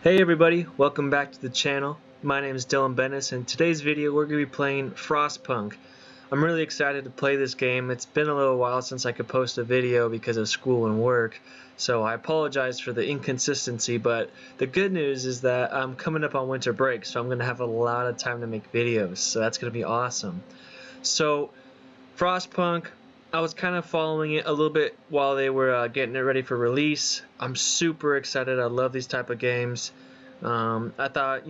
Hey everybody, welcome back to the channel. My name is Dylan Bennis, and today's video we're going to be playing Frostpunk. I'm really excited to play this game. It's been a little while since I could post a video because of school and work, so I apologize for the inconsistency, but the good news is that I'm coming up on winter break, so I'm going to have a lot of time to make videos, so that's going to be awesome. So, Frostpunk, I was kind of following it a little bit while they were getting it ready for release. I'm super excited. I love these type of games. I thought,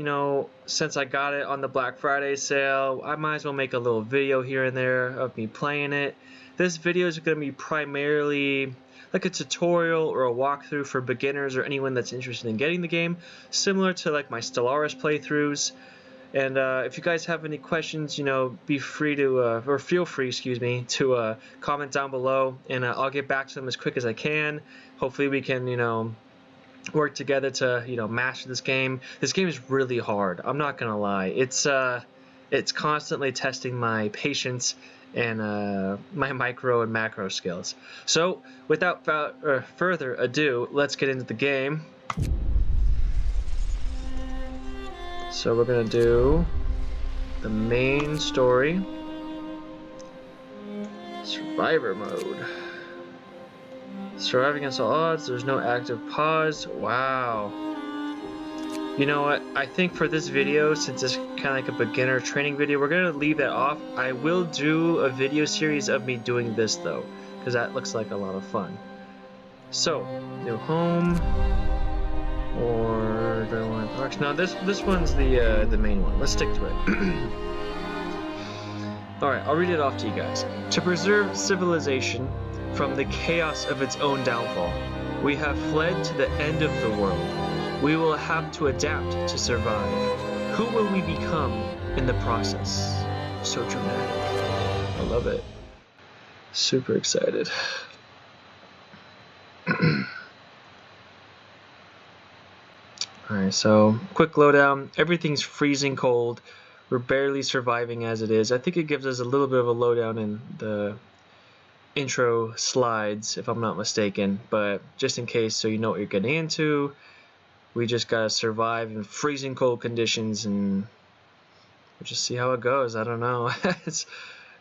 since I got it on the Black Friday sale, I might as well make a little video here and there of me playing it. This video is going to be primarily like a tutorial or a walkthrough for beginners or anyone that's interested in getting the game, similar to like my Stellaris playthroughs. And if you guys have any questions, be free to, or feel free, excuse me, to comment down below, and I'll get back to them as quick as I can. Hopefully we can, work together to, master this game. This game is really hard. I'm not gonna lie. It's constantly testing my patience and my micro and macro skills. So without further ado, let's get into the game. So we're going to do the main story, survivor mode. Survive against all odds, there's no active pause. Wow. You know what, I think for this video, since it's kind of like a beginner training video, we're going to leave that off. I will do a video series of me doing this though, because that looks like a lot of fun. So, new home. Or do I want to? No, this one's the main one. Let's stick to it. All right, I'll read it off to you guys. To preserve civilization from the chaos of its own downfall, we have fled to the end of the world. We will have to adapt to survive. Who will we become in the process? So dramatic. I love it. Super excited. Alright, so quick lowdown. Everything's freezing cold. We're barely surviving as it is. I think it gives us a little bit of a lowdown in the intro slides, if I'm not mistaken. But just in case, so you know what you're getting into, we just gotta survive in freezing cold conditions, and we'll just see how it goes. I don't know. It's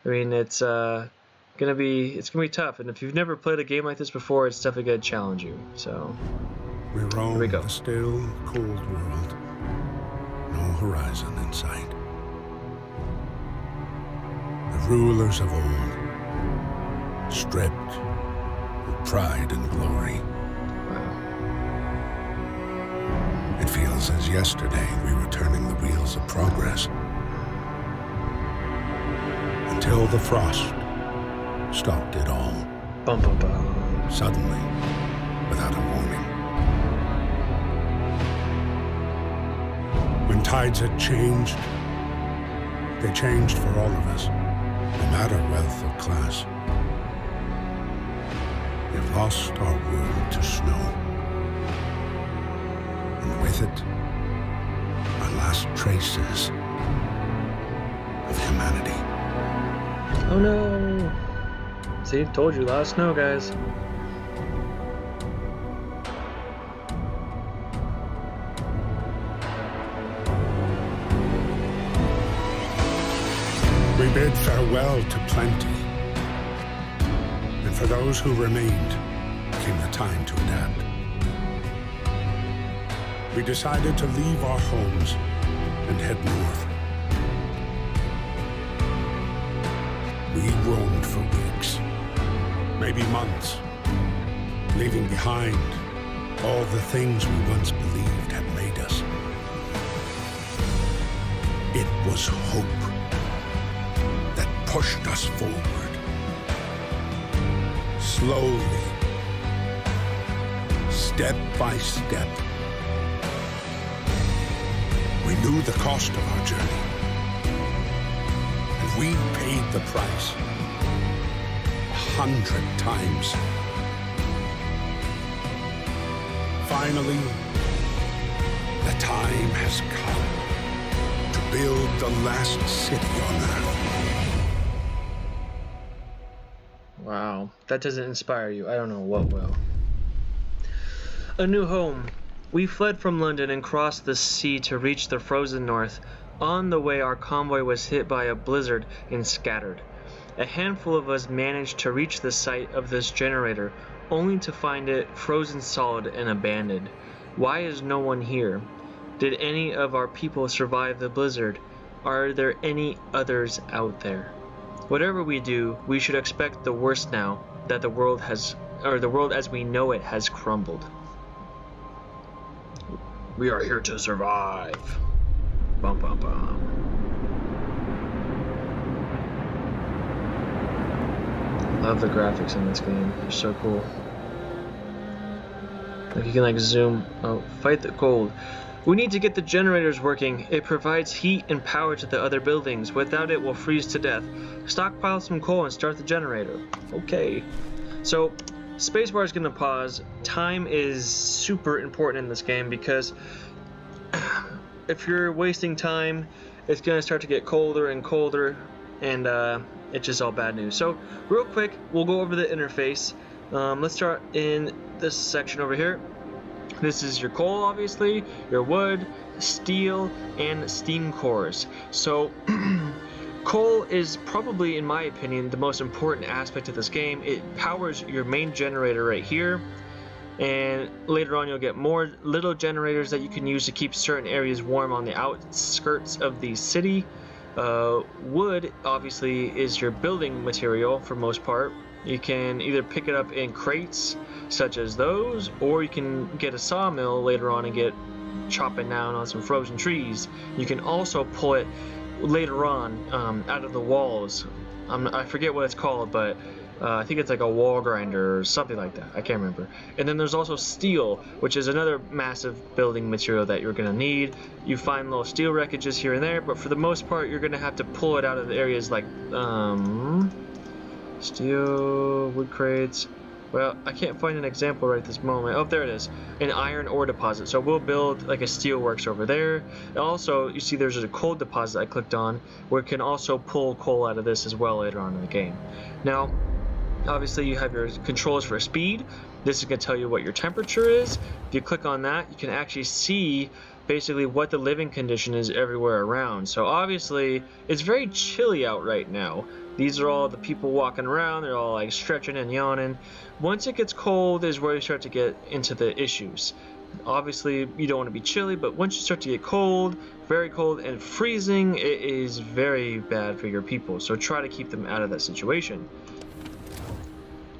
gonna be tough. And if you've never played a game like this before, it's definitely gonna challenge you. So. We roam Here we go. a still, cold world. No horizon in sight. The rulers of old, stripped of pride and glory. Wow. It feels as yesterday we were turning the wheels of progress. Until the frost stopped it all. Bum, bum, bum. Suddenly, without a warning. When tides had changed, they changed for all of us, no matter wealth or class. We've lost our world to snow, and with it, our last traces of humanity. Oh no! See, told you, a lot of snow, guys. We bid farewell to plenty, and for those who remained came the time to adapt. We decided to leave our homes and head north. We roamed for weeks, maybe months, leaving behind all the things we once believed had made us. It was hope that pushed us forward. Slowly, step by step, we knew the cost of our journey, and we paid the price 100 times. Finally, the time has come to build the last city on Earth. Wow, that doesn't inspire you. I don't know what will. A new home. We fled from London and crossed the sea to reach the frozen north. On the way, our convoy was hit by a blizzard and scattered. A handful of us managed to reach the site of this generator, only to find it frozen solid and abandoned. Why is no one here? Did any of our people survive the blizzard? Are there any others out there? Whatever we do, we should expect the worst now that the world as we know it has crumbled. We are here to survive. Bum bum bum. Love the graphics in this game. They're so cool. Like you can like zoom. Oh, fight the cold. We need to get the generators working. It provides heat and power to the other buildings. Without it, we'll freeze to death. Stockpile some coal and start the generator. Okay. So, spacebar is going to pause. Time is super important in this game because if you're wasting time, it's going to start to get colder and colder, and it's just all bad news. So, real quick, we'll go over the interface. Let's start in this section over here. This is your coal, obviously, your wood, steel, and steam cores. So, coal is probably, in my opinion, the most important aspect of this game. It powers your main generator right here, and later on you'll get more little generators that you can use to keep certain areas warm on the outskirts of the city. Wood, obviously, is your building material for most part. You can either pick it up in crates, such as those, or you can get a sawmill later on and get chopping down on some frozen trees. You can also pull it later on out of the walls. I forget what it's called, but I think it's like a wall grinder or something like that. I can't remember. And then there's also steel, which is another massive building material that you're going to need. You find little steel wreckages here and there, but for the most part, you're going to have to pull it out of the areas like steel, wood crates. Well, I can't find an example right this moment. Oh, there it is. An iron ore deposit. So we'll build like a steel works over there. And also, you see there's a coal deposit I clicked on, where it can also pull coal out of this as well later on in the game. Now, obviously you have your controls for speed. This is going to tell you what your temperature is. If you click on that, you can actually see basically what the living condition is everywhere around. So obviously, it's very chilly out right now. These are all the people walking around. They're all like stretching and yawning. Once it gets cold is where you start to get into the issues. Obviously, you don't want to be chilly, but once you start to get cold, very cold and freezing, it is very bad for your people. So try to keep them out of that situation.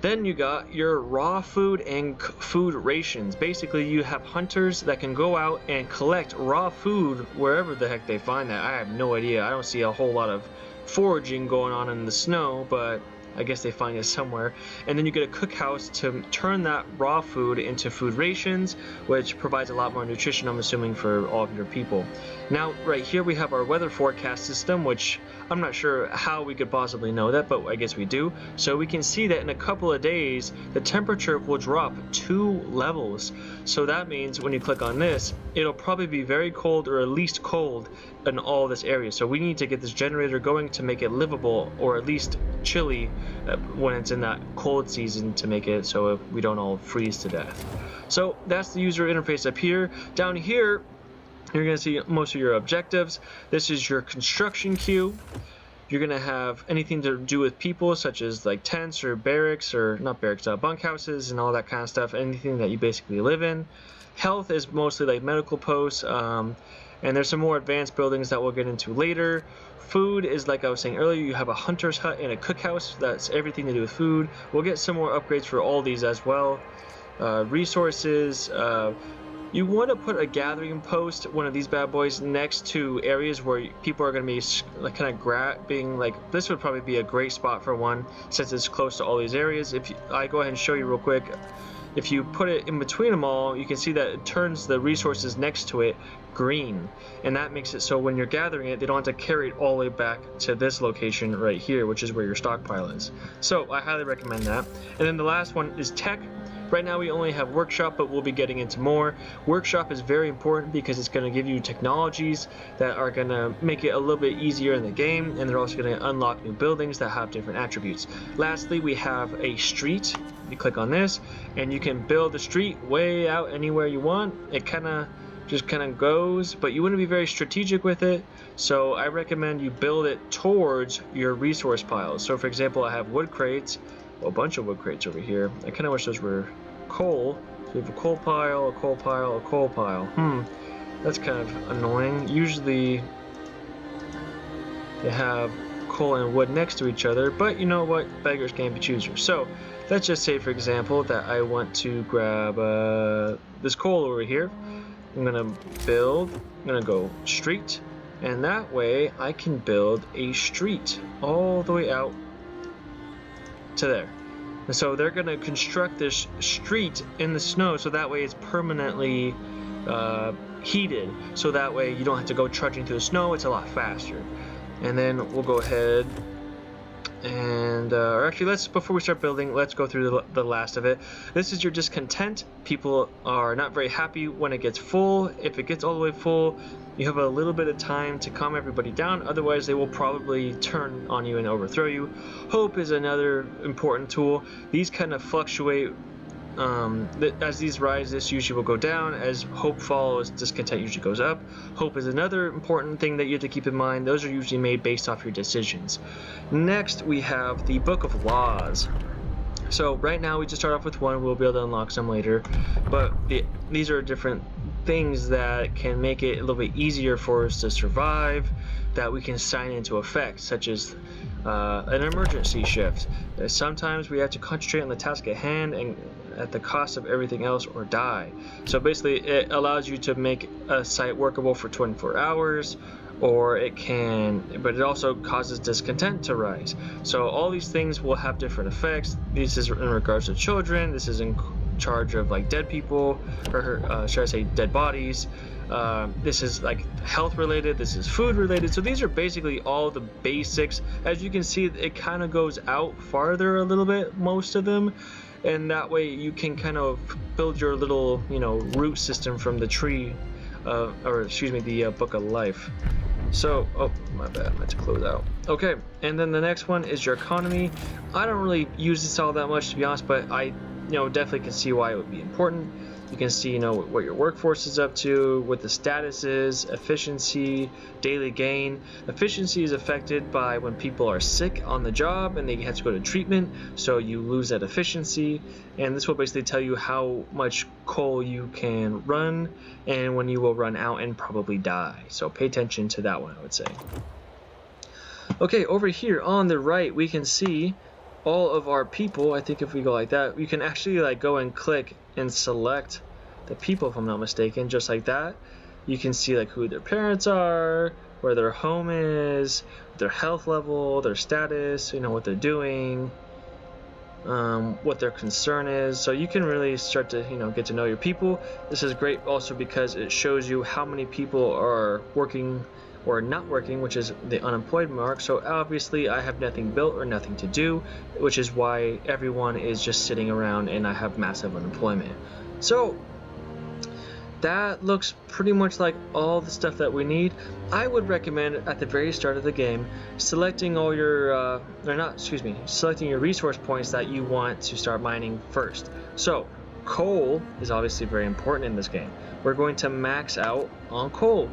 Then you got your raw food and food rations. Basically, you have hunters that can go out and collect raw food wherever the heck they find that. I have no idea. I don't see a whole lot of foraging going on in the snow, but I guess they find it somewhere. And then you get a cookhouse to turn that raw food into food rations, which provides a lot more nutrition, I'm assuming, for all of your people. Now, right here we have our weather forecast system, which I'm not sure how we could possibly know that, but I guess we do. So we can see that in a couple of days, the temperature will drop 2 levels. So that means when you click on this, it'll probably be very cold or at least cold in all this area. So we need to get this generator going to make it livable, or at least chilly when it's in that cold season, to make it so we don't all freeze to death. So that's the user interface up here. Down here, you're going to see most of your objectives. This is your construction queue. You're going to have anything to do with people, such as like tents or barracks, or not barracks, bunkhouses and all that kind of stuff. Anything that you basically live in. Health is mostly like medical posts, and there's some more advanced buildings that we'll get into later. Food is, like I was saying earlier, you have a hunter's hut and a cookhouse. That's everything to do with food. We'll get some more upgrades for all these as well. Resources. You want to put a gathering post, one of these bad boys, next to areas where people are going to be like kind of grabbing. Like this would probably be a great spot for one, since it's close to all these areas. If I go ahead and show you real quick, if you put it in between them all, you can see that it turns the resources next to it green, and that makes it so when you're gathering it, they don't have to carry it all the way back to this location right here, which is where your stockpile is. So I highly recommend that. And then the last one is tech. Right now we only have workshop, but we'll be getting into more. Workshop is very important because it's going to give you technologies that are going to make it a little bit easier in the game, and they're also going to unlock new buildings that have different attributes. Lastly, we have a street. You click on this and you can build the street way out anywhere you want. It just kind of goes, but you wouldn't be very strategic with it, so I recommend you build it towards your resource piles. So for example, I have wood crates, a bunch of wood crates over here. I kind of wish those were coal. So we have a coal pile, a coal pile, a coal pile. That's kind of annoying. Usually they have coal and wood next to each other, but you know what, beggars can't be choosers. So let's just say for example that I want to grab this coal over here. I'm gonna go street, and that way I can build a street all the way out to there. And so they're gonna construct this street in the snow, so that way it's permanently heated, so that way you don't have to go trudging through the snow. It's a lot faster. And then we'll go ahead and or actually, before we start building, let's go through the last of it. This is your discontent. People are not very happy when it gets full. If it gets all the way full, you have a little bit of time to calm everybody down, otherwise they will probably turn on you and overthrow you. Hope is another important tool. These kind of fluctuate. As these rise, this usually will go down. As hope follows, discontent usually goes up. Hope is another important thing that you have to keep in mind. Those are usually made based off your decisions. Next, we have the Book of Laws. So right now we just start off with one. We'll be able to unlock some later, but these are different things that can make it a little bit easier for us to survive, that we can sign into effect, such as an emergency shift. Sometimes we have to concentrate on the task at hand and at the cost of everything else, or die. So basically it allows you to make a site workable for 24 hours, or it can, but it also causes discontent to rise. So all these things will have different effects. This is in regards to children. This is in charge of like dead people, or should I say dead bodies. This is like health related, this is food related. So these are basically all the basics. As you can see, it kind of goes out farther a little bit, most of them, and that way you can kind of build your little, root system from the tree, or excuse me, the Book of Life. So, oh my bad, I meant to close out. Okay, and then the next one is your economy. I don't really use this all that much, to be honest, but I definitely can see why it would be important. You can see, what your workforce is up to, what the status is, efficiency, daily gain. Efficiency is affected by when people are sick on the job and they have to go to treatment, so you lose that efficiency. And this will basically tell you how much coal you can run and when you will run out and probably die. So pay attention to that one, I would say. Okay, over here on the right, we can see all of our people. I think if we go like that, you can actually go and click and select the people, if I'm not mistaken, just like that. You can see who their parents are, where their home is, their health level, their status, what they're doing, what their concern is. So you can really start to get to know your people. This is great also because it shows you how many people are working or not working, which is the unemployed mark. So obviously I have nothing built or nothing to do, which is why everyone is just sitting around and I have massive unemployment. So that looks pretty much like all the stuff that we need. I would recommend at the very start of the game selecting all your selecting your resource points that you want to start mining first. So coal is obviously very important in this game. We're going to max out on coal.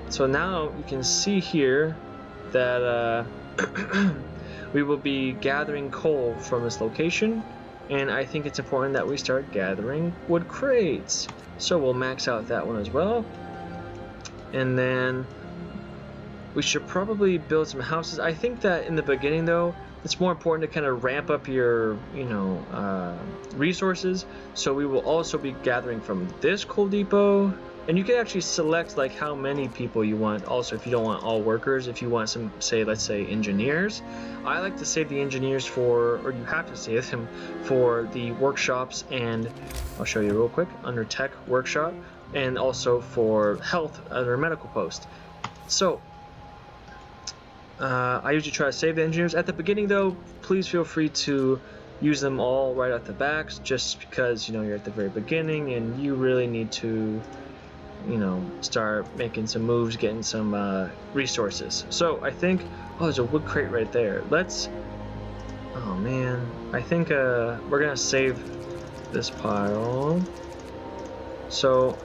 So now you can see here that we will be gathering coal from this location, and I think it's important that we start gathering wood crates. So we'll max out that one as well, and then we should probably build some houses. I think that in the beginning though, it's more important to kind of ramp up your resources. So we will also be gathering from this coal depot. And you can actually select how many people you want. Also, if you don't want all workers, if you want some, let's say engineers. I like to save the engineers or you have to save them for the workshops, and I'll show you real quick under tech workshop, and also for health under medical post. So I usually try to save the engineers at the beginning though. Please feel free to use them all right off the back, just because, you know, you're at the very beginning and you really need to, you know, start making some moves, getting some resources. So I think, oh, there's a wood crate right there. Let's, oh man, I think we're gonna save this pile. So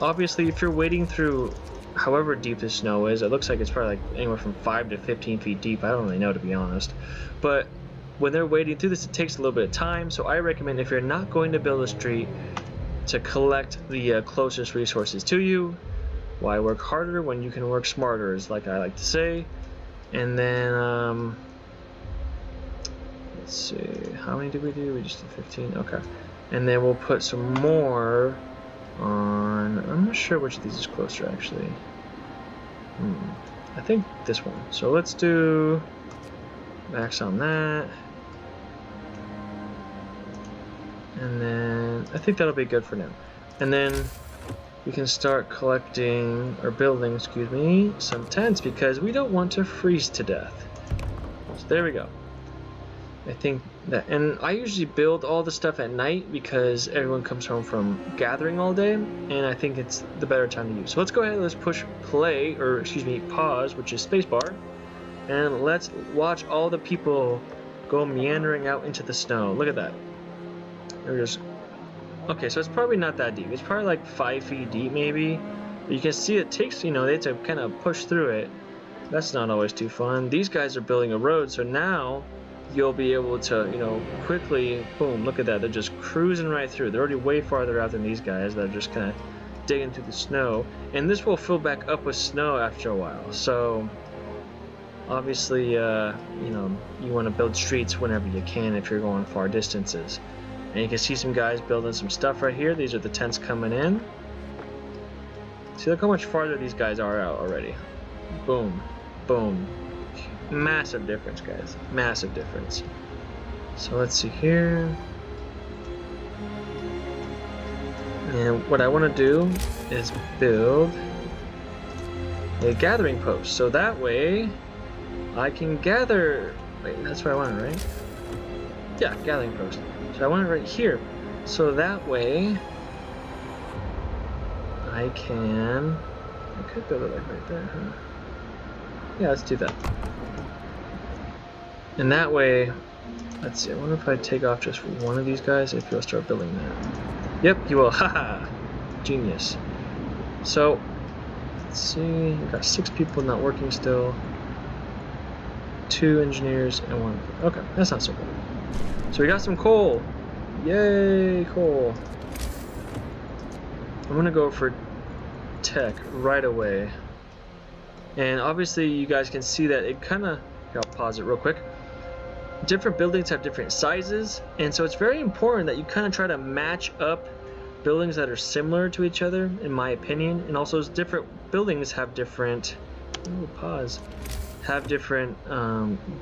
obviously, if you're wading through however deep the snow is, it looks like it's probably like anywhere from 5 to 15 feet deep. I don't really know, to be honest. But when they're wading through this, it takes a little bit of time. So I recommend, if you're not going to build a street, to collect the closest resources to you. Why work harder when you can work smarter, is like I like to say. And then let's see, how many did we do? We just did 15. Okay. And then we'll put some more on, I'm not sure which of these is closer actually. I think this one. So let's do max on that. And then I think that'll be good for now. And then we can start collecting, or building, excuse me, some tents, because we don't want to freeze to death. So there we go. I think that, and I usually build all the stuff at night because everyone comes home from gathering all day, and I think it's the better time to use. So let's go ahead and let's push play, or excuse me, pause, which is spacebar, and let's watch all the people go meandering out into the snow. Look at that. They're just, okay, so it's probably not that deep. It's probably like 5 feet deep maybe. But you can see it takes, you know, they have to kind of push through it. That's not always too fun. These guys are building a road, so now you'll be able to, you know, quickly, boom, look at that. They're just cruising right through. They're already way farther out than these guys that are just kind of digging through the snow. And this will fill back up with snow after a while. So obviously, you know, you want to build streets whenever you can if you're going far distances. And you can see some guys building some stuff right here. These are the tents coming in. See, look how much farther these guys are out already. Boom, boom. Massive difference, guys. Massive difference. So let's see here. And what I want to do is build a gathering post. So that way I can gather. Wait, that's what I wanted, right? Yeah, gathering post. So I want it right here. So that way I could build it like right there, huh? Yeah, let's do that. And that way, let's see, I wonder if I take off just one of these guys, if you'll start building that. Yep, you will. Haha! Genius. So, let's see, we've got 6 people not working still. 2 engineers and 1. Okay, that's not so bad. So we got some coal. Yay, coal. I'm gonna go for tech right away. And obviously you guys can see that it kind of, I'll pause it real quick. Different buildings have different sizes, and so it's very important that you kind of try to match up buildings that are similar to each other, in my opinion. And also different buildings have different, have different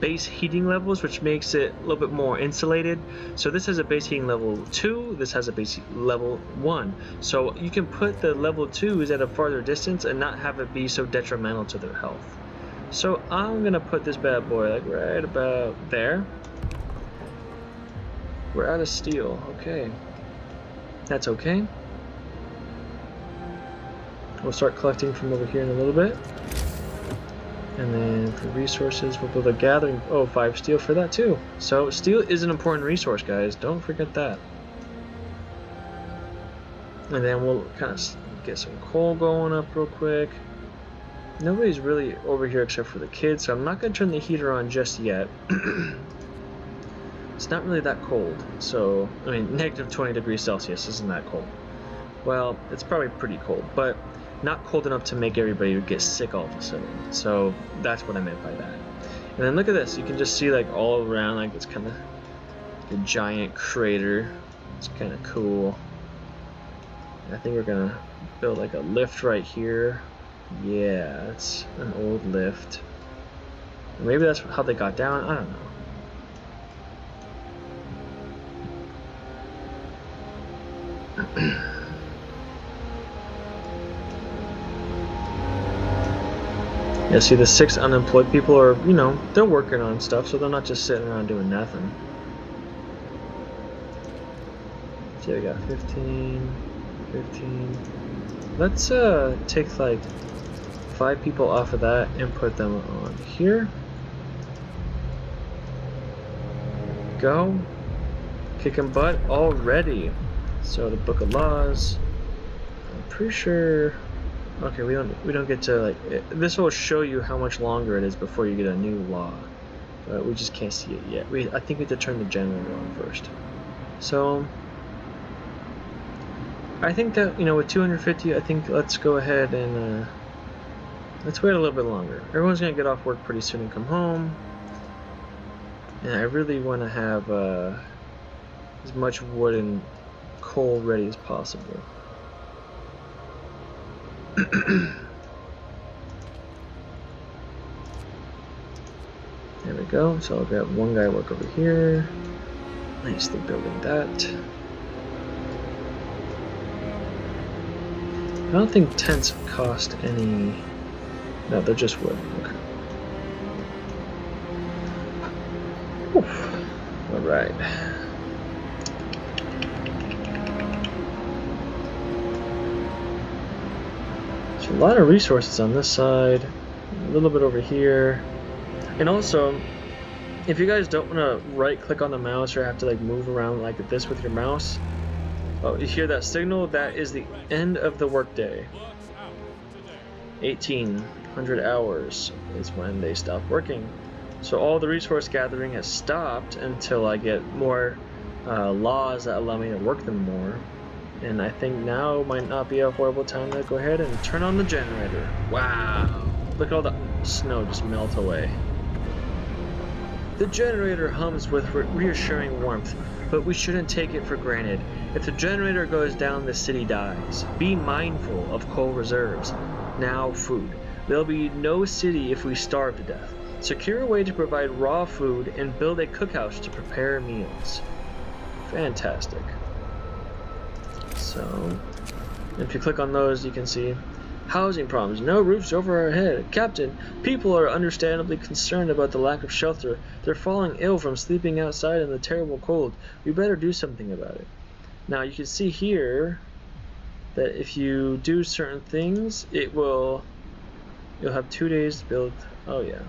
base heating levels, which makes it a little bit more insulated. So this has a base heating level 2, this has a base level 1. So you can put the level 2s at a farther distance and not have it be so detrimental to their health. So I'm gonna put this bad boy like right about there. We're out of steel, okay. That's okay. We'll start collecting from over here in a little bit. And then for resources, we'll build a gathering. Oh, 5 steel for that too. So steel is an important resource, guys. Don't forget that. And then we'll kind of get some coal going up real quick. Nobody's really over here except for the kids, so I'm not going to turn the heater on just yet. It's not really that cold. So, I mean, negative 20 degrees Celsius isn't that cold. Well, it's probably pretty cold, but not cold enough to make everybody get sick all of a sudden. So that's what I meant by that. And then look at this. You can just see like all around, like it's kind of like a giant crater. It's kind of cool. I think we're gonna build like a lift right here. Yeah, it's an old lift. Maybe that's how they got down. I don't know. Yeah, see, the 6 unemployed people are, you know, they're working on stuff, so they're not just sitting around doing nothing. So we got 15, 15. Let's take like 5 people off of that and put them on here. Go. Kicking butt already. So the Book of Laws. I'm pretty sure. Okay, we don't get to like. This will show you how much longer it is before you get a new law, but we just can't see it yet. I think we have to turn the generator on first. So I think that with 250, I think let's go ahead and let's wait a little bit longer. Everyone's gonna get off work pretty soon and come home, and I really want to have as much wood and coal ready as possible. There we go. So I'll grab one guy work over here. Nicely building that. I don't think tents cost any. No, they're just wood. Okay. All right. So a lot of resources on this side, a little bit over here, and also, if you guys don't want to right-click on the mouse or have to like move around like this with your mouse, oh, you hear that signal? That is the end of the workday. 1800 hours is when they stop working. So all the resource gathering has stopped until I get more laws that allow me to work them more. And I think now might not be a horrible time to go ahead and turn on the generator. Wow! Look at all the snow just melt away. The generator hums with reassuring warmth, but we shouldn't take it for granted. If the generator goes down, the city dies. Be mindful of coal reserves. Now food. There'll be no city if we starve to death. Secure a way to provide raw food and build a cookhouse to prepare meals. Fantastic. So, if you click on those, you can see housing problems, no roofs over our head. Captain, people are understandably concerned about the lack of shelter. They're falling ill from sleeping outside in the terrible cold. We better do something about it. Now, you can see here that if you do certain things, you'll have 2 days to build. Oh yeah.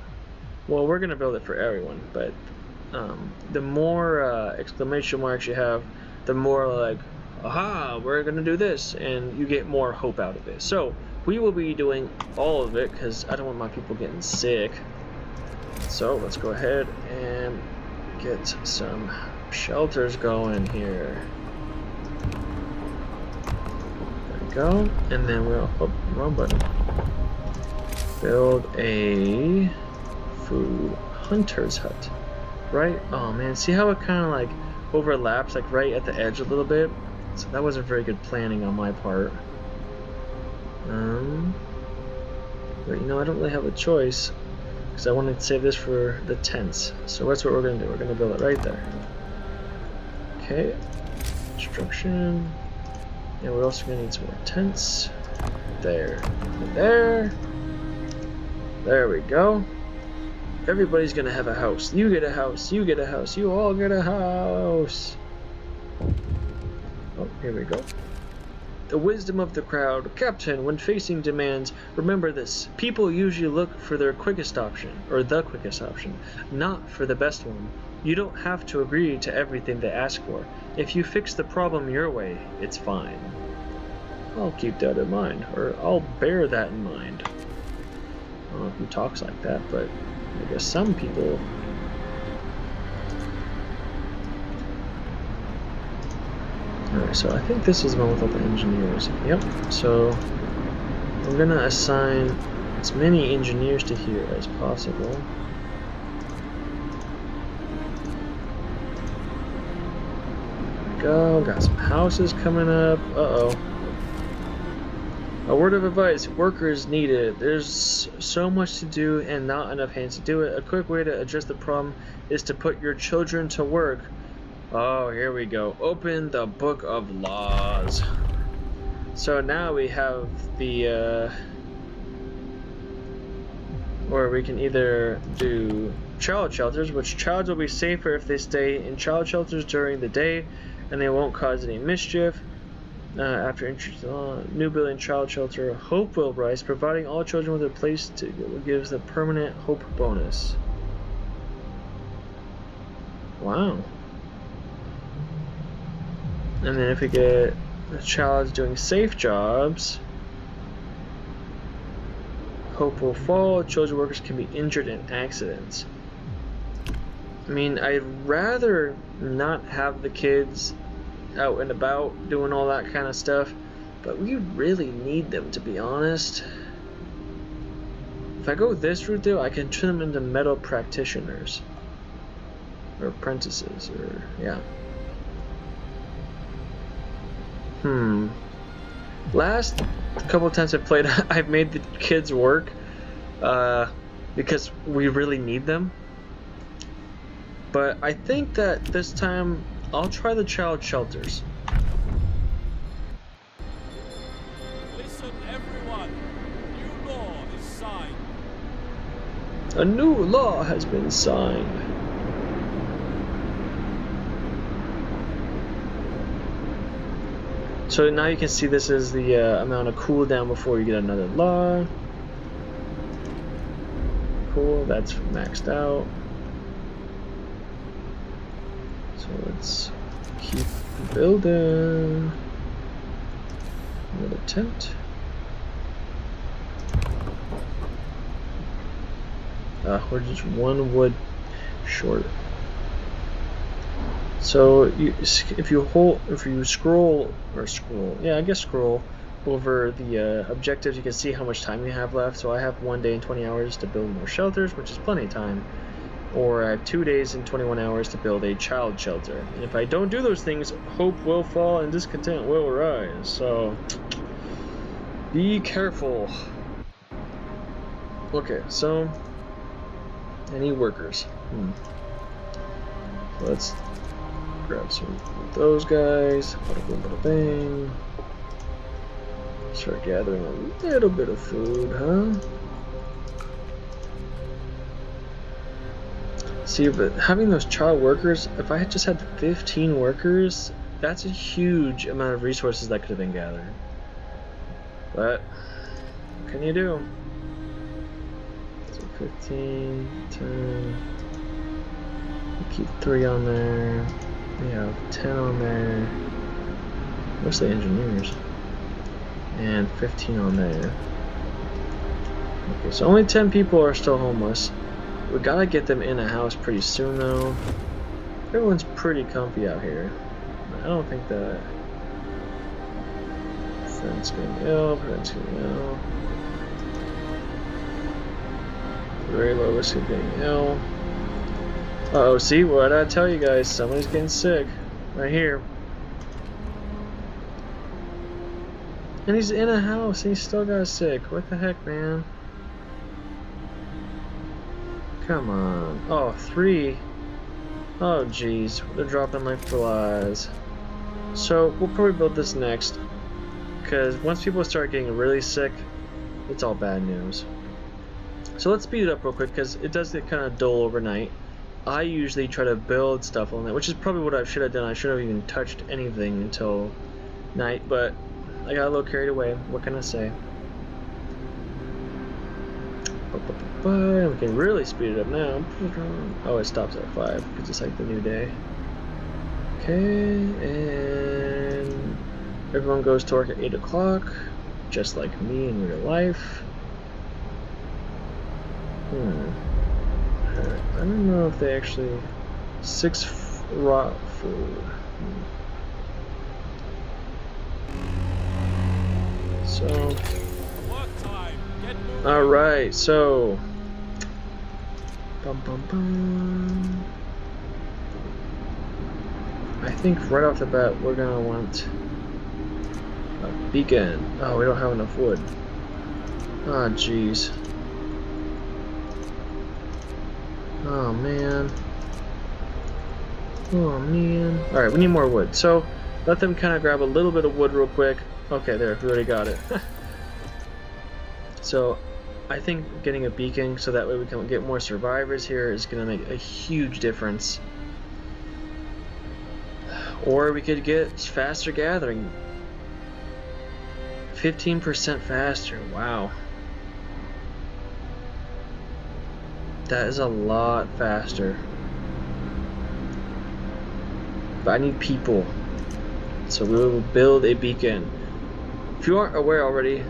Well, we're gonna build it for everyone, but the more exclamation marks you have, the more like, aha, we're gonna do this, and you get more hope out of it. So we will be doing all of it because I don't want my people getting sick. So let's go ahead and get some shelters going here. There we go, and then we'll wrong button. Build a food hunter's hut. Right? Oh man, see how it kind of like overlaps like right at the edge a little bit? So that wasn't very good planning on my part. But I don't really have a choice because I wanted to save this for the tents. So that's what we're going to do. We're going to build it right there. Okay. Construction. And we're also going to need some more tents. There. There. There we go. Everybody's going to have a house. You get a house. You get a house. You all get a house. Oh, here we go. The wisdom of the crowd. Captain, when facing demands, remember this. People usually look for their quickest option, or the quickest option, not for the best one. You don't have to agree to everything they ask for. If you fix the problem your way, it's fine. I'll keep that in mind, or I'll bear that in mind. I don't know who talks like that, but I guess some people. Alright, so I think this is the one with all the engineers. Yep, so I'm gonna assign as many engineers to here as possible. There we go, got some houses coming up. Uh-oh. A word of advice, workers needed. There's so much to do and not enough hands to do it. A quick way to address the problem is to put your children to work. Oh, here we go. Open the Book of Laws. So now we have the, or we can either do child shelters, which child will be safer if they stay in child shelters during the day, and they won't cause any mischief. After introducing new building child shelter, hope will rise, providing all children with a place to gives the permanent hope bonus. Wow. And then if we get a child doing safe jobs, hope will fall. Children workers can be injured in accidents. I mean, I'd rather not have the kids out and about doing all that kind of stuff, but we really need them, to be honest. If I go this route though, I can turn them into metal practitioners or apprentices, or yeah. Last couple of times I've played, I've made the kids work because we really need them, but I think that this time I'll try the child shelters. Listen, everyone. New law is signed. A new law has been signed. So now you can see this is the amount of cooldown before you get another law. Cool, that's maxed out. So let's keep building. Another tent. We're just one wood short. So if you scroll over the objectives, you can see how much time you have left. So I have 1 day and 20 hours to build more shelters, which is plenty of time. Or I have 2 days and 21 hours to build a child shelter. And if I don't do those things, hope will fall and discontent will rise. So be careful. Okay, so I need workers. So let's grab some of those guys. Bada boom, bada bang. Start gathering a little bit of food, huh? See, but having those child workers, if I had just had 15 workers, that's a huge amount of resources that could have been gathered. But what can you do? So 15, 10. Keep 3 on there. We have 10 on there. Mostly engineers. And 15 on there. Okay, so only 10 people are still homeless. We gotta get them in a house pretty soon though. Everyone's pretty comfy out here. I don't think that friend's getting ill, friend's getting ill. Very low risk of getting ill. Uh-oh, see, what did I tell you guys? Somebody's getting sick. Right here. And he's in a house and he still got sick. What the heck, man? Come on. Oh, 3. Oh, jeez. They're dropping like flies. So, we'll probably build this next. Because once people start getting really sick, it's all bad news. So let's speed it up real quick because it does get kind of dull overnight. I usually try to build stuff all night, which is probably what I should have done. I should have even touched anything until night, but I got a little carried away. What can I say? We can really speed it up now. Oh, it stops at 5 because it's like the new day. Okay, and everyone goes to work at 8 o'clock, just like me in real life. I don't know if they actually 6 raw food. So, all right, so. I think right off the bat we're gonna want a beacon. Oh, we don't have enough wood. Ah, jeez. Oh man. Oh man. Alright, we need more wood. So let them kind of grab a little bit of wood real quick. Okay, there, we already got it. So I think getting a beacon so that way we can get more survivors here is going to make a huge difference. Or we could get faster gathering. 15% faster. Wow. That is a lot faster. But I need people. So we will build a beacon. If you aren't aware already,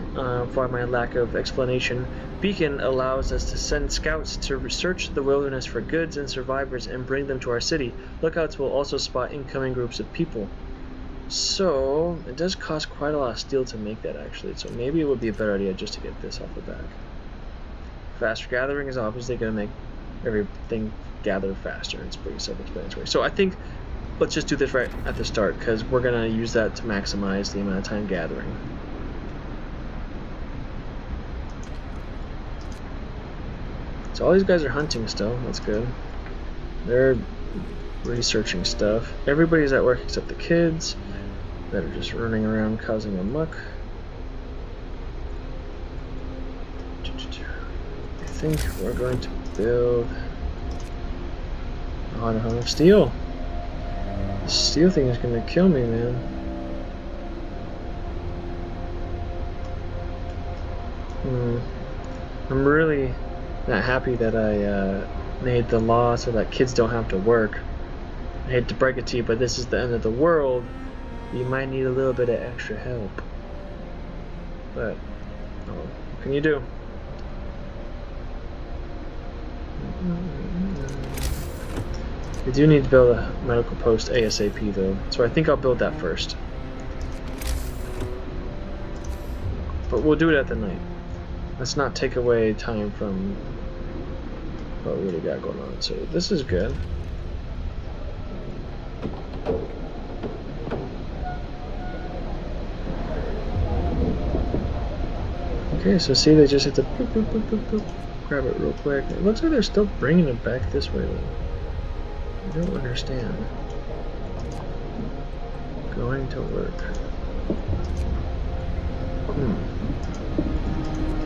for my lack of explanation, beacon allows us to send scouts to research the wilderness for goods and survivors and bring them to our city. Lookouts will also spot incoming groups of people. So it does cost quite a lot of steel to make that, actually. So maybe it would be a better idea just to get this off the back. Faster gathering is obviously going to make everything gather faster. It's pretty self-explanatory. So I think let's just do this right at the start, because we're going to use that to maximize the amount of time gathering. So all these guys are hunting still. That's good. They're researching stuff. Everybody's at work except the kids that are just running around causing a muck. I think we're going to build... Oh, I don't have enough steel. The steel thing is going to kill me, man. I'm really not happy that I made the law so that kids don't have to work. I hate to break it to you, but this is the end of the world. You might need a little bit of extra help. But, oh, what can you do? We do need to build a medical post ASAP though, so I think I'll build that first. But we'll do it at the night. Let's not take away time from what we already got going on. So this is good. Okay, so see, they just have to boop, boop, boop, boop, boop, grab it real quick. It looks like they're still bringing it back this way though. I don't understand. Going to work.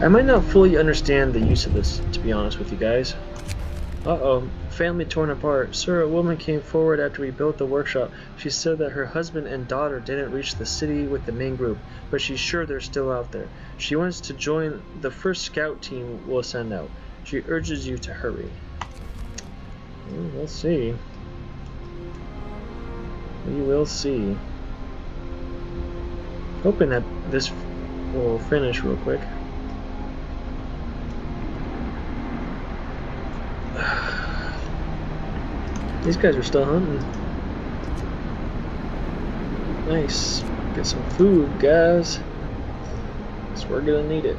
I might not fully understand the use of this, to be honest with you guys. Uh-oh. Family torn apart. Sir, a woman came forward after we built the workshop. She said that her husband and daughter didn't reach the city with the main group, but she's sure they're still out there. She wants to join the first scout team we'll send out. She urges you to hurry. We'll see. We will see. Hoping that this will finish real quick. These guys are still hunting. Nice. Get some food, guys. So we're gonna need it.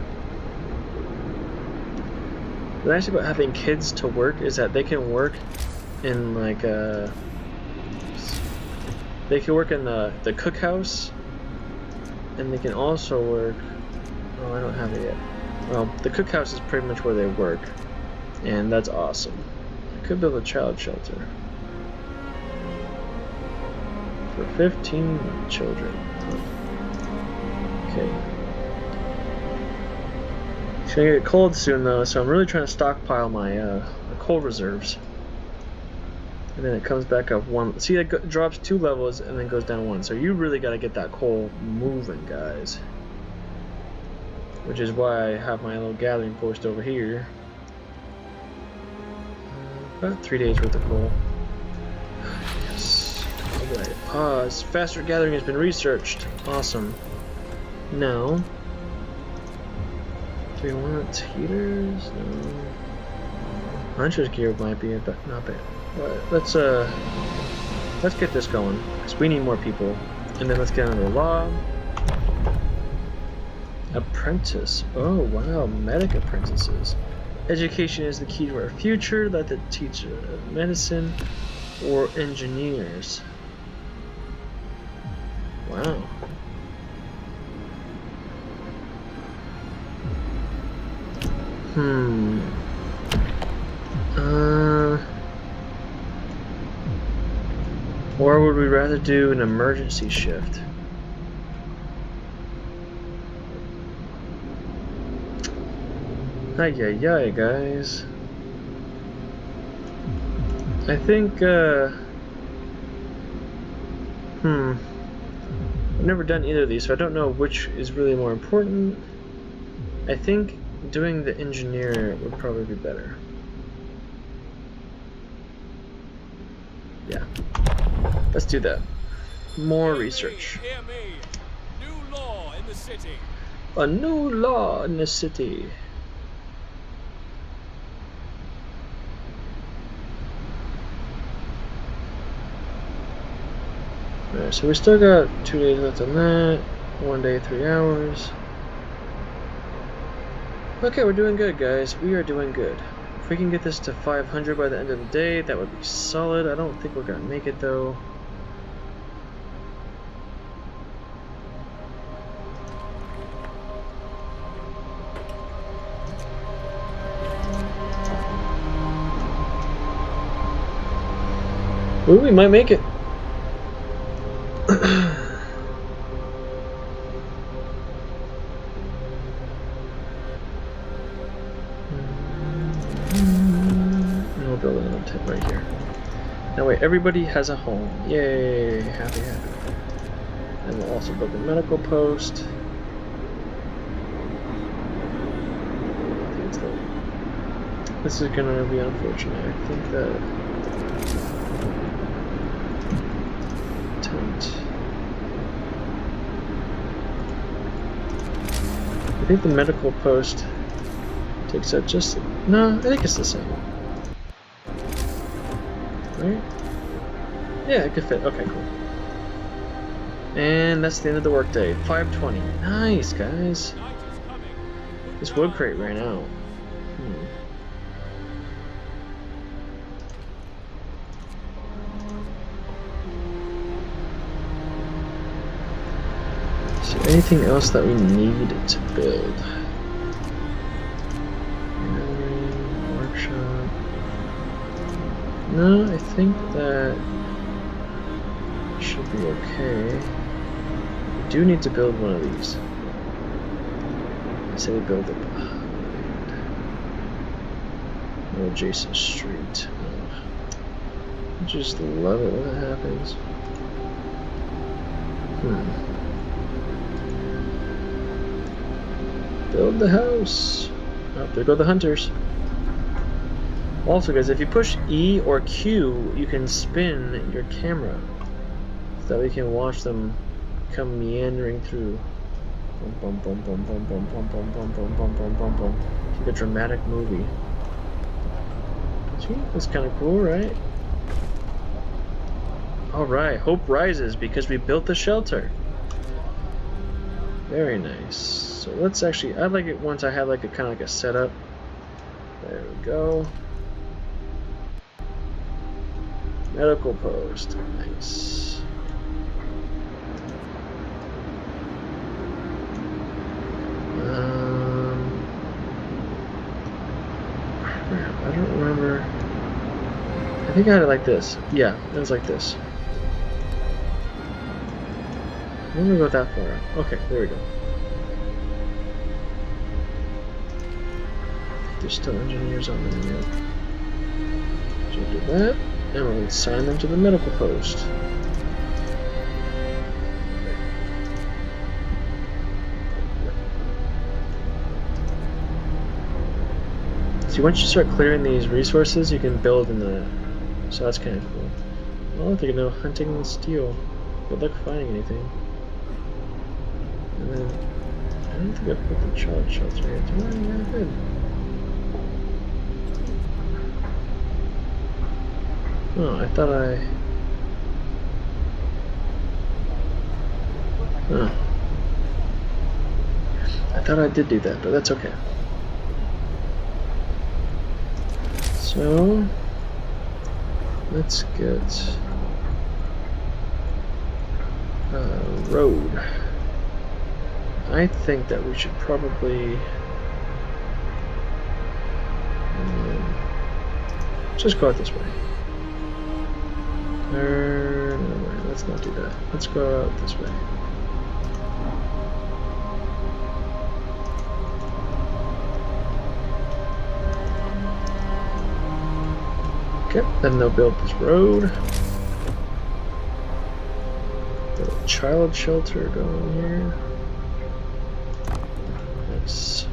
The nice thing about having kids to work is that they can work in like they can work in the cookhouse, and they can also work. Oh, I don't have it yet. Well, the cookhouse is pretty much where they work, and that's awesome. I could build a child shelter for 15 children. Okay. It's gonna get cold soon though, so I'm really trying to stockpile my coal reserves. And then it comes back up one. See, it drops 2 levels and then goes down 1. So you really got to get that coal moving, guys. Which is why I have my little gathering post over here. About 3 days worth of coal. Yes. Alright, pause. Faster gathering has been researched. Awesome. Now, do we want heaters? No. Hunter's gear might be, but not bad. Let's get this going, because we need more people. And then let's get another law. Apprentice. Oh wow, medic apprentices. Education is the key to our future. Let the teacher of medicine or engineers. Wow. Or would we rather do an emergency shift? Ay, guys. I think I've never done either of these, so I don't know which is really more important. I think doing the engineer would probably be better. Yeah. Let's do that. More research. Hear me. New law in the city. A new law in the city. Alright, so we still got 2 days left on that. 1 day, 3 hours. Okay, we're doing good, guys. We are doing good. If we can get this to 500 by the end of the day, that would be solid. I don't think we're gonna make it though. Ooh, we might make it. No building on tip right here. Now wait, everybody has a home. Yay, happy, happy. And we'll also build a medical post. This is gonna be unfortunate. I think that I think the medical post takes up just... No, I think it's the same. Right? Yeah, it could fit. Okay, cool. And that's the end of the workday. 5:20. Nice, guys. This wood crate ran out. Is there anything else that we need to build? Workshop. No, I think that should be okay. We do need to build one of these. I say we build it behind. No adjacent street. I just love it when that happens. Build the house. Oh, there go the hunters. Also, guys, if you push E or Q, you can spin your camera so that we can watch them come meandering through. Boom, boom, boom, boom, boom, boom, boom, boom, boom, boom, boom, boom, boom. It's like a dramatic movie. See, that's kind of cool, right? All right, hope rises because we built the shelter. Very nice. So let's actually, I like it once I have like a kind of like a setup. There we go. Medical post. Nice. I don't remember. I think I had it like this. Yeah, it was like this. I'm gonna go that far out. Okay, there we go. There's still engineers on them yet. So we'll do that, and we'll assign them to the medical post. See, once you start clearing these resources, you can build in the... So that's kind of cool. Oh, they can go hunting and steal. Good luck finding anything. And then, I don't think I put the child shelter here. Yeah, good. Oh, I thought I... Oh. I thought I did do that, but that's okay. So, let's get a road. I think that we should probably just go out this way. No, let's not do that. Let's go out this way. Okay, then they'll build this road. child shelter going here. Nice.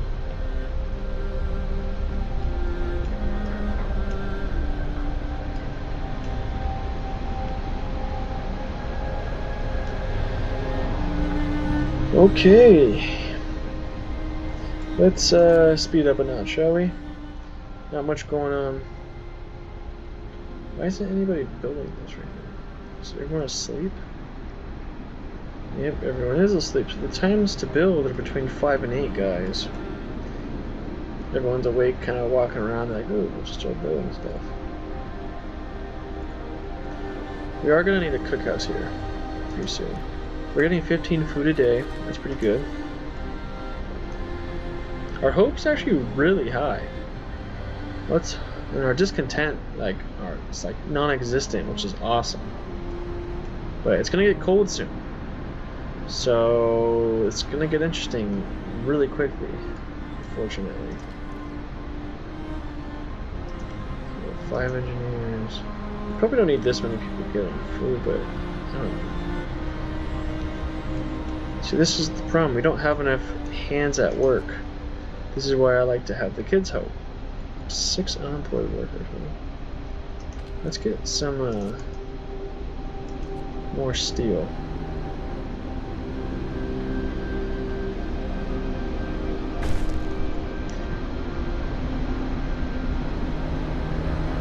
Okay. Let's speed up a notch, shall we? Not much going on. Why isn't anybody building this right now? Is everyone asleep? Yep, everyone is asleep. So the times to build are between 5 and 8, guys. Everyone's awake, kind of walking around like, ooh, we'll just start building stuff. We are going to need a cookhouse here pretty soon. We're getting 15 food a day. That's pretty good. Our hope's actually really high. And our discontent, it's like non-existent, which is awesome. But it's gonna get cold soon, so it's gonna get interesting really quickly, unfortunately. So 5 engineers. Probably don't need this many people getting food, but I don't know. See, this is the problem. We don't have enough hands at work. This is why I like to have the kids help. 6 unemployed workers. Let's get some more steel.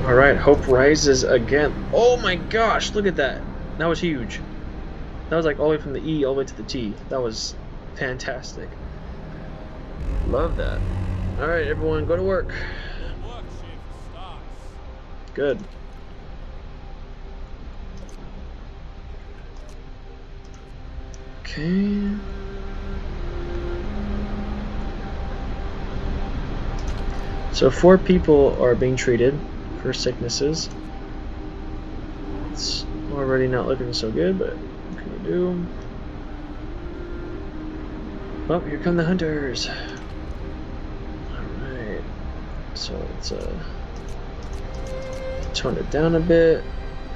Alright, hope rises again. Oh my gosh, look at that. That was huge. That was like all the way from the E all the way to the T. That was fantastic. Love that. Alright, everyone, go to work. Good. Okay. So 4 people are being treated for sicknesses. It's already not looking so good, but what can you do? Oh, here come the hunters. Alright. So let's tone it down a bit.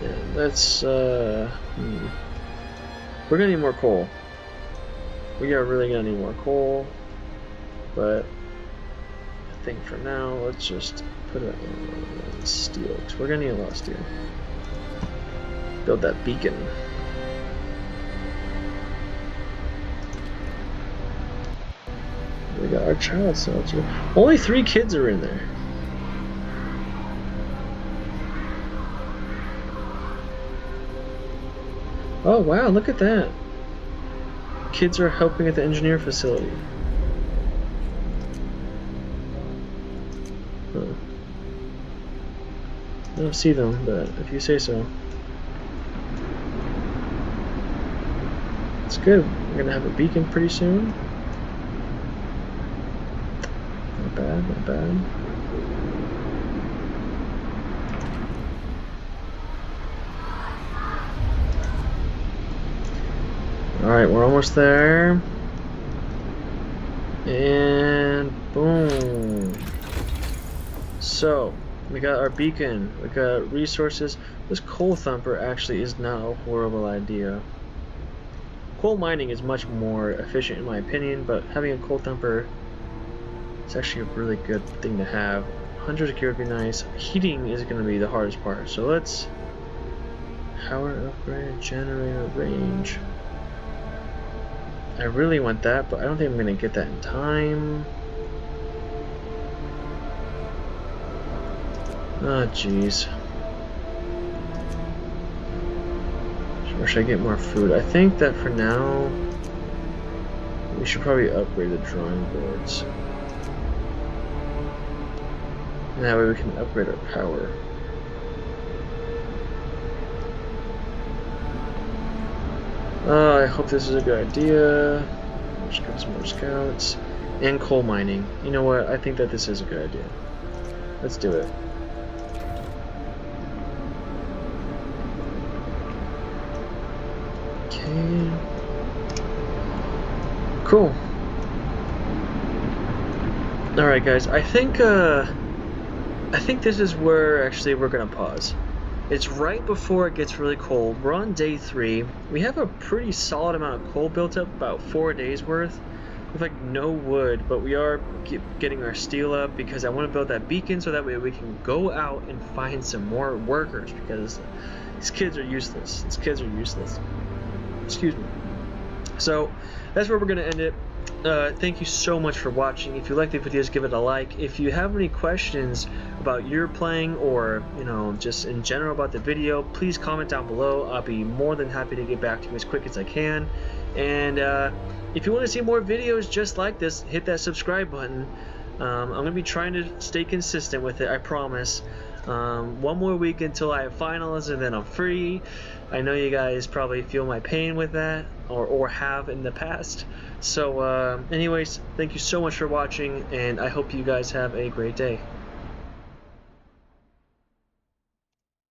And let's we're gonna need more coal. We are really gonna need more coal. But I think for now, let's just put it on steel, because we're gonna need a lot of steel. Build that beacon. We got our child shelter. Only 3 kids are in there. Oh wow, look at that. Kids are helping at the engineer facility. Huh. I don't see them, but if you say so. It's good. We're gonna have a beacon pretty soon. Not bad, not bad. Alright, we're almost there. And boom. So, we got our beacon, we got resources. This coal thumper actually is not a horrible idea. Coal mining is much more efficient in my opinion, but having a coal thumper is actually a really good thing to have. 100 gear would be nice. Heating is going to be the hardest part, so let's power upgrade, generator range. I really want that, but I don't think I'm going to get that in time. Oh jeez. Or should I get more food? I think that for now we should probably upgrade the drawing boards. And that way we can upgrade our power. I hope this is a good idea. Let's get some more scouts. And coal mining. You know what? I think that this is a good idea. Let's do it. Okay. Cool. Alright guys, I think this is where actually we're gonna pause. It's right before it gets really cold. We're on day 3. We have a pretty solid amount of coal built up, about 4 days worth. With like no wood, but we are getting our steel up because I want to build that beacon so that way we can go out and find some more workers, because these kids are useless. These kids are useless. Excuse me. So that's where we're going to end it. Thank you so much for watching. If you like the videos, give it a like. If you have any questions about your playing, or just in general about the video, please comment down below. I'll be more than happy to get back to you as quick as I can. And if you want to see more videos just like this, hit that subscribe button. I'm going to be trying to stay consistent with it, I promise. One more week until I have finals, and then I'm free. I know you guys probably feel my pain with that, or have in the past. So anyways, thank you so much for watching, and I hope you guys have a great day.